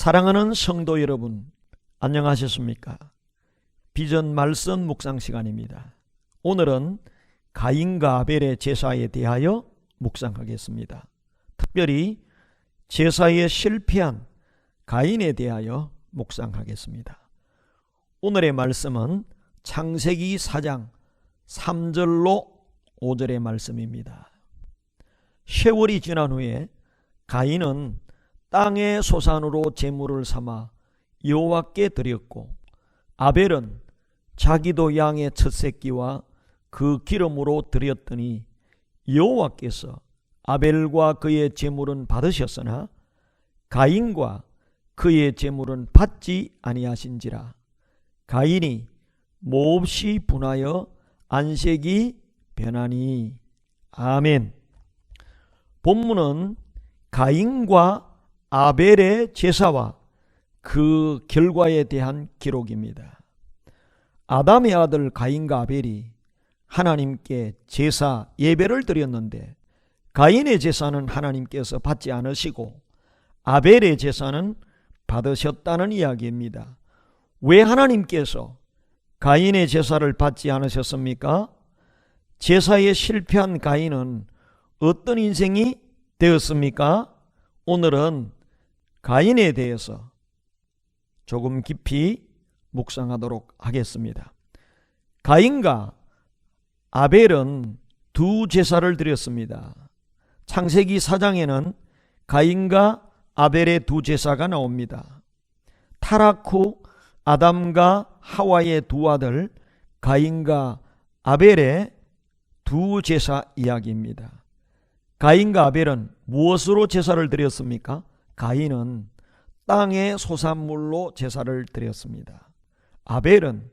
사랑하는 성도 여러분, 안녕하셨습니까? 비전 말씀 묵상 시간입니다. 오늘은 가인과 아벨의 제사에 대하여 묵상하겠습니다. 특별히 제사에 실패한 가인에 대하여 묵상하겠습니다. 오늘의 말씀은 창세기 4장 3절로 5절의 말씀입니다. 세월이 지난 후에 가인은 땅의 소산으로 제물을 삼아 여호와께 드렸고, 아벨은 자기도 양의 첫 새끼와 그 기름으로 드렸더니 여호와께서 아벨과 그의 제물은 받으셨으나 가인과 그의 제물은 받지 아니하신지라. 가인이 몹시 분하여 안색이 변하니. 아멘. 본문은 가인과 아벨의 제사와 그 결과에 대한 기록입니다. 아담의 아들 가인과 아벨이 하나님께 제사 예배를 드렸는데, 가인의 제사는 하나님께서 받지 않으시고 아벨의 제사는 받으셨다는 이야기입니다. 왜 하나님께서 가인의 제사를 받지 않으셨습니까? 제사에 실패한 가인은 어떤 인생이 되었습니까? 오늘은 가인에 대해서 조금 깊이 묵상하도록 하겠습니다. 가인과 아벨은 두 제사를 드렸습니다. 창세기 4장에는 가인과 아벨의 두 제사가 나옵니다. 타락 후 아담과 하와의 두 아들 가인과 아벨의 두 제사 이야기입니다. 가인과 아벨은 무엇으로 제사를 드렸습니까? 가인은 땅의 소산물로 제사를 드렸습니다. 아벨은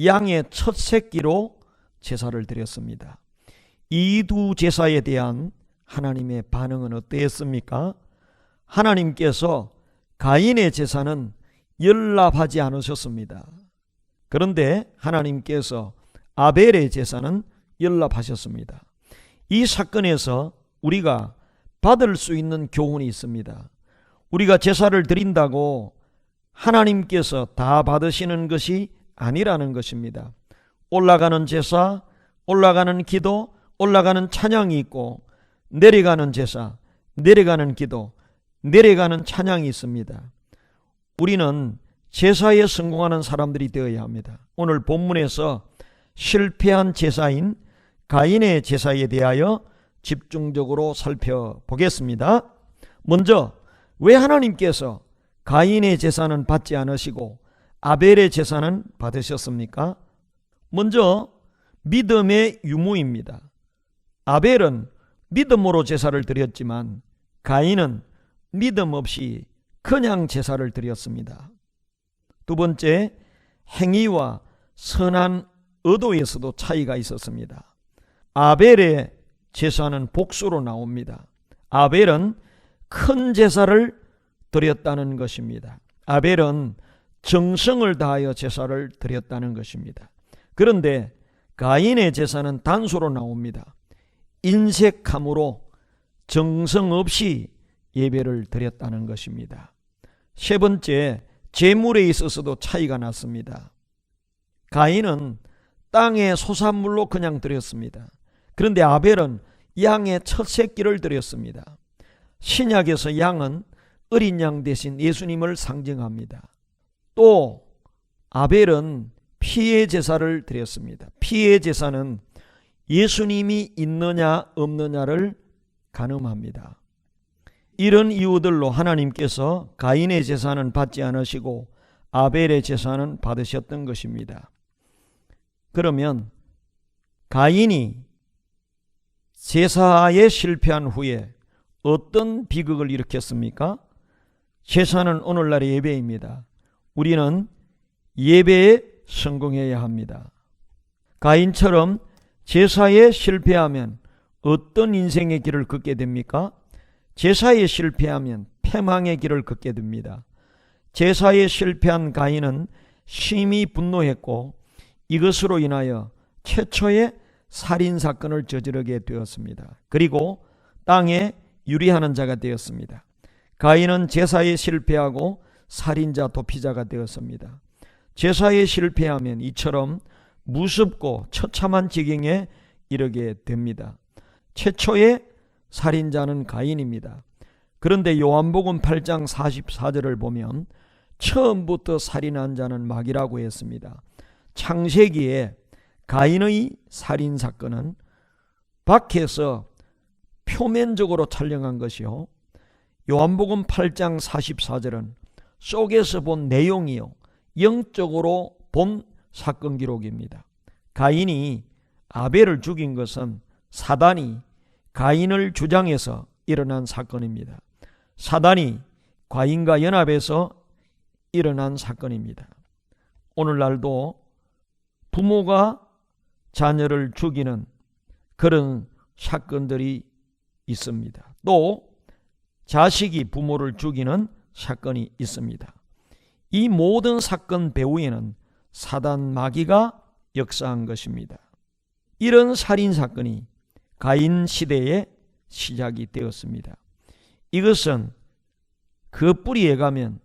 양의 첫 새끼로 제사를 드렸습니다. 이 두 제사에 대한 하나님의 반응은 어떠했습니까? 하나님께서 가인의 제사는 연락하지 않으셨습니다. 그런데 하나님께서 아벨의 제사는 연락하셨습니다. 이 사건에서 우리가 받을 수 있는 교훈이 있습니다. 우리가 제사를 드린다고 하나님께서 다 받으시는 것이 아니라는 것입니다. 올라가는 제사, 올라가는 기도, 올라가는 찬양이 있고, 내려가는 제사, 내려가는 기도, 내려가는 찬양이 있습니다. 우리는 제사에 성공하는 사람들이 되어야 합니다. 오늘 본문에서 실패한 제사인 가인의 제사에 대하여 집중적으로 살펴보겠습니다. 먼저 왜 하나님께서 가인의 제사는 받지 않으시고 아벨의 제사는 받으셨습니까? 먼저 믿음의 유무입니다. 아벨은 믿음으로 제사를 드렸지만 가인은 믿음 없이 그냥 제사를 드렸습니다. 두 번째, 행위와 선한 의도에서도 차이가 있었습니다. 아벨의 제사는 복수로 나옵니다. 아벨은 큰 제사를 드렸다는 것입니다. 아벨은 정성을 다하여 제사를 드렸다는 것입니다. 그런데 가인의 제사는 단수로 나옵니다. 인색함으로 정성 없이 예배를 드렸다는 것입니다. 세 번째, 제물에 있어서도 차이가 났습니다. 가인은 땅의 소산물로 그냥 드렸습니다. 그런데 아벨은 양의 첫 새끼를 드렸습니다. 신약에서 양은 어린 양 대신 예수님을 상징합니다. 또 아벨은 피의 제사를 드렸습니다. 피의 제사는 예수님이 있느냐 없느냐를 가늠합니다. 이런 이유들로 하나님께서 가인의 제사는 받지 않으시고 아벨의 제사는 받으셨던 것입니다. 그러면 가인이 제사에 실패한 후에 어떤 비극을 일으켰습니까? 제사는 오늘날의 예배입니다. 우리는 예배에 성공해야 합니다. 가인처럼 제사에 실패하면 어떤 인생의 길을 걷게 됩니까? 제사에 실패하면 패망의 길을 걷게 됩니다. 제사에 실패한 가인은 심히 분노했고, 이것으로 인하여 최초의 살인사건을 저지르게 되었습니다. 그리고 땅에 유리하는 자가 되었습니다. 가인은 제사에 실패하고 살인자 도피자가 되었습니다. 제사에 실패하면 이처럼 무섭고 처참한 지경에 이르게 됩니다. 최초의 살인자는 가인입니다. 그런데 요한복음 8장 44절을 보면 처음부터 살인한 자는 마귀라고 했습니다. 창세기에 가인의 살인사건은 밖에서 표면적으로 촬영한 것이요, 요한복음 8장 44절은 속에서 본 내용이요, 영적으로 본 사건 기록입니다. 가인이 아벨을 죽인 것은 사단이 가인을 주장해서 일어난 사건입니다. 사단이 가인과 연합해서 일어난 사건입니다. 오늘날도 부모가 자녀를 죽이는 그런 사건들이 있습니다. 또 자식이 부모를 죽이는 사건이 있습니다. 이 모든 사건 배후에는 사단 마귀가 역사한 것입니다. 이런 살인사건이 가인 시대에 시작이 되었습니다. 이것은 그 뿌리에 가면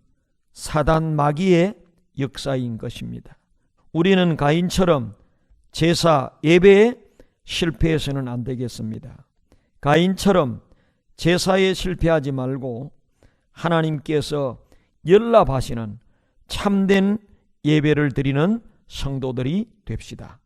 사단 마귀의 역사인 것입니다. 우리는 가인처럼 제사 예배에 실패해서는 안 되겠습니다. 가인처럼 제사에 실패하지 말고 하나님께서 연락하시는 참된 예배를 드리는 성도들이 됩시다.